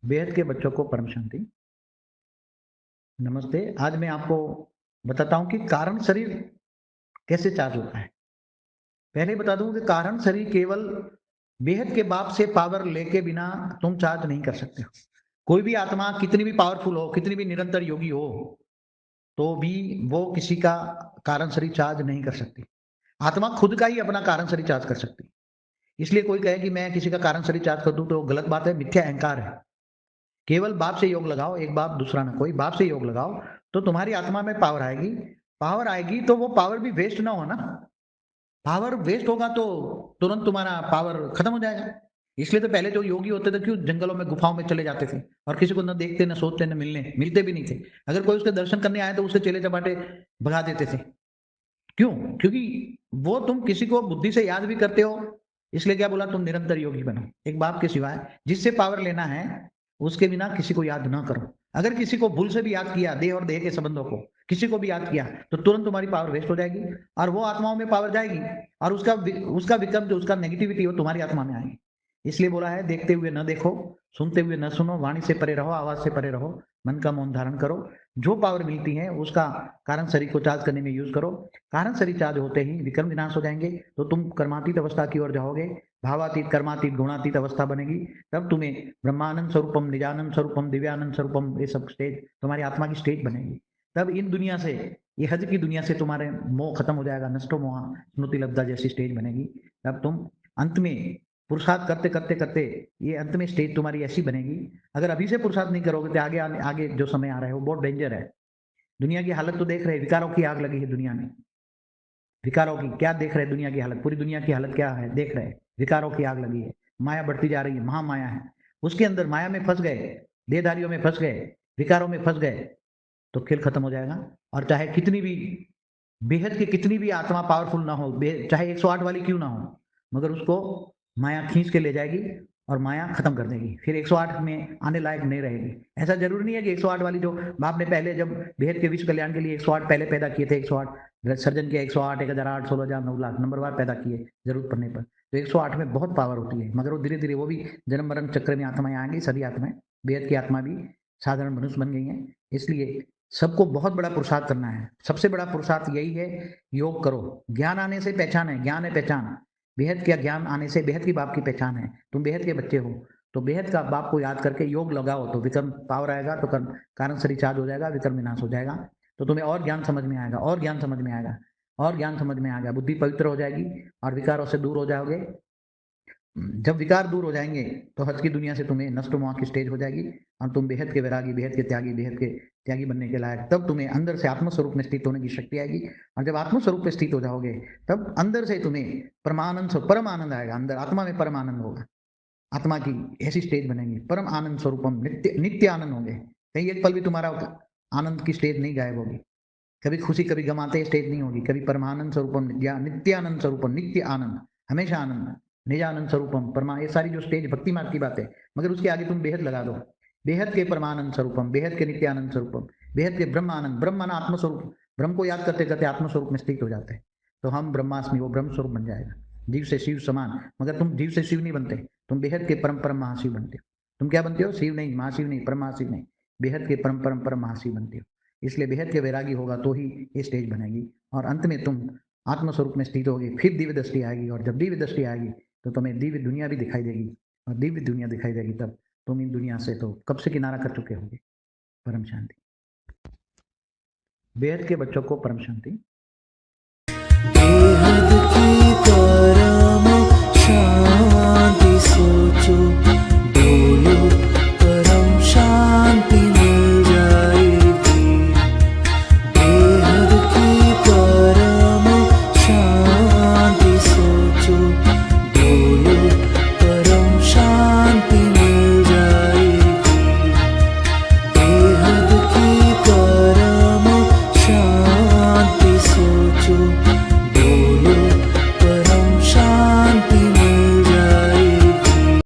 बेहद के बच्चों को परम शांति। नमस्ते। आज मैं आपको बताता हूं कि कारण शरीर कैसे चार्ज होता है। पहले बता दूं कि कारण शरीर केवल बेहद के बाप से पावर लेके बिना तुम चार्ज नहीं कर सकते हो। कोई भी आत्मा कितनी भी पावरफुल हो, कितनी भी निरंतर योगी हो, तो भी वो किसी का कारण शरीर चार्ज नहीं कर सकती। आत्मा खुद का ही अपना कारण शरीर चार्ज कर सकती। इसलिए कोई कहे कि मैं किसी का कारण शरीर चार्ज कर दूं तो गलत बात है, मिथ्या अहंकार है। केवल बाप से योग लगाओ, एक बाप दूसरा ना कोई, बाप से योग लगाओ तो तुम्हारी आत्मा में पावर आएगी। पावर आएगी तो वो पावर भी वेस्ट ना हो ना। पावर वेस्ट होगा तो तुरंत तुम्हारा पावर खत्म हो जाएगा। इसलिए तो पहले जो योगी होते थे क्यों जंगलों में गुफाओं में चले जाते थे और किसी को न देखते न सोचते न मिलते भी नहीं थे। अगर कोई उसके दर्शन करने आए तो उसके चेले चपाटे भगा देते थे। क्यों? क्योंकि वो तुम किसी को बुद्धि से याद भी करते हो। इसलिए क्या बोला, तुम निरंतर योगी बनो, एक बाप के सिवाय जिससे पावर लेना है उसके बिना किसी को याद ना करो। अगर किसी को भूल से भी याद किया, देह और देह के संबंधों को किसी को भी याद किया तो तुरंत तुम्हारी पावर वेस्ट हो जाएगी और वो आत्माओं में पावर जाएगी और उसका विकल्प जो उसका नेगेटिविटी हो तुम्हारी आत्मा में आएगी। इसलिए बोला है, देखते हुए न देखो, सुनते हुए न सुनो, वाणी से परे रहो, आवाज से परे रहो, मन का मौन धारण करो। जो पावर मिलती है उसका कारण शरीर को चार्ज करने में यूज करो। कारण शरीर चार्ज होते ही विक्रम विनाश हो जाएंगे तो तुम कर्मातीत अवस्था की ओर जाओगे। भावातीत, कर्मातीत, गुणातीत अवस्था बनेगी। तब तुम्हें ब्रह्मानंद स्वरूपम, निजानंद स्वरूपम, दिव्यानंद स्वरूपम, ये सब स्टेज तुम्हारी आत्मा की स्टेज बनेगी। तब इन दुनिया से, ये हज की दुनिया से तुम्हारे मोह खत्म हो जाएगा, नष्टो मोह स्मृति लब्धा जैसी स्टेज बनेगी। तब तुम अंत में पुरुषार्थ करते करते करते ये अंत में स्टेज तुम्हारी ऐसी बनेगी। अगर अभी से पुरुषार्थ नहीं करोगे तो आगे आगे जो समय आ रहा है वो बहुत डेंजर है। दुनिया की हालत तो देख रहे, विकारों की आग लगी है दुनिया में। विकारों की क्या देख रहे, दुनिया की हालत, पूरी दुनिया की हालत क्या है देख रहे। विकारों की आग लगी है, माया बढ़ती जा रही है, महामाया है। उसके अंदर माया में फंस गए, देहधारियों में फंस गए, विकारों में फंस गए तो खेल खत्म हो जाएगा। और चाहे कितनी भी बेहद की कितनी भी आत्मा पावरफुल ना हो, चाहे 108 वाली क्यों ना हो, मगर उसको माया खींच के ले जाएगी और माया खत्म कर देगी। फिर 108 में आने लायक नहीं रहेगी। ऐसा जरूरी नहीं है कि 108 वाली जो बाप ने पहले जब बेहद के विश्व कल्याण के लिए 108 पहले पैदा किए थे, 108 सर्जन किया, 108, 1008, 16,000, 9 लाख नंबरवार पैदा किए जरूरत पड़ने पर। तो 108 में बहुत पावर होती है, मगर वो धीरे धीरे वो भी जन्म मरण चक्र में आत्माएं आएंगी। सभी आत्माएं, बेहद की आत्मा भी साधारण मनुष्य बन गई है। इसलिए सबको बहुत बड़ा पुरुषार्थ करना है। सबसे बड़ा पुरुषार्थ यही है, योग करो। ज्ञान आने से पहचान है, ज्ञान है पहचान। बेहद का ज्ञान आने से बेहद की बाप की पहचान है। तुम बेहद के बच्चे हो तो बेहद का बाप को याद करके योग लगाओ तो विक्रम पावर आएगा, तो कारण शरीर चार्ज हो जाएगा, विक्रम विनाश हो जाएगा। तो तुम्हें और ज्ञान समझ में आएगा, और ज्ञान समझ में आएगा, और ज्ञान समझ में आएगा। बुद्धि पवित्र हो जाएगी और विकारों से दूर हो जाओगे। जब विकार दूर हो जाएंगे तो हज की दुनिया से तुम्हें नष्ट मोह की स्टेज हो जाएगी और तुम बेहद के वैरागी, बेहद के त्यागी, बेहद के त्यागी बनने के लायक। तब तुम्हें अंदर से आत्मस्वरूप में स्थित होने की शक्ति आएगी और जब आत्मस्वरूप में स्थित हो जाओगे तब अंदर से तुम्हें परमानंद, परम आनंद आएगा। अंदर आत्मा में परम आनंद होगा। आत्मा की ऐसी स्टेज बनेगी, परम आनंद स्वरूपम, नित्य नित्य आनंद होंगे। कहीं एक पल भी तुम्हारा आनंद की स्टेज नहीं गायब होगी। कभी खुशी कभी गमाते स्टेज नहीं होगी। कभी परमानंद स्वरूपम, नित्यानंद स्वरूपम, नित्य आनंद, हमेशा आनंद, निजानंद स्वरूपम, परमा। ये सारी जो स्टेज भक्ति मार्ग की बात है, मगर उसके आगे तुम बेहद लगा दो। बेहद के परमानंद स्वरूपम, बेहद के नित्यानंद स्वरूपम, बेहद के ब्रह्मानंद, ब्रह्म आत्मस्वरूप। ब्रह्म को याद करते करते आत्मस्वरूप में स्थित हो जाते हैं तो हम ब्रह्मास्मि, वो ब्रह्म स्वरूप बन जाएगा। जीव से शिव समान। मगर तुम जीव से शिव नहीं बनते, तुम बेहद के परम परम महाशिव बनते हो। तुम क्या बनते हो? शिव नहीं, महाशिव नहीं, परम महाशिव नहीं, बेहद के परम परम परम महाशिव बनते हो। इसलिए बेहद के वैरागी होगा तो ही ये स्टेज बनेगी और अंत में तुम आत्मस्वरूप में स्थित होगी। फिर दिव्य दृष्टि आएगी और जब दिव्य दृष्टि आएगी तो तुम्हें दिव्य दुनिया भी दिखाई देगी और दिव्य दुनिया दिखाई देगी तब तुम इन दुनिया से तो कब से किनारा कर चुके होगे। परम शांति। बेहद के बच्चों को परम शांति।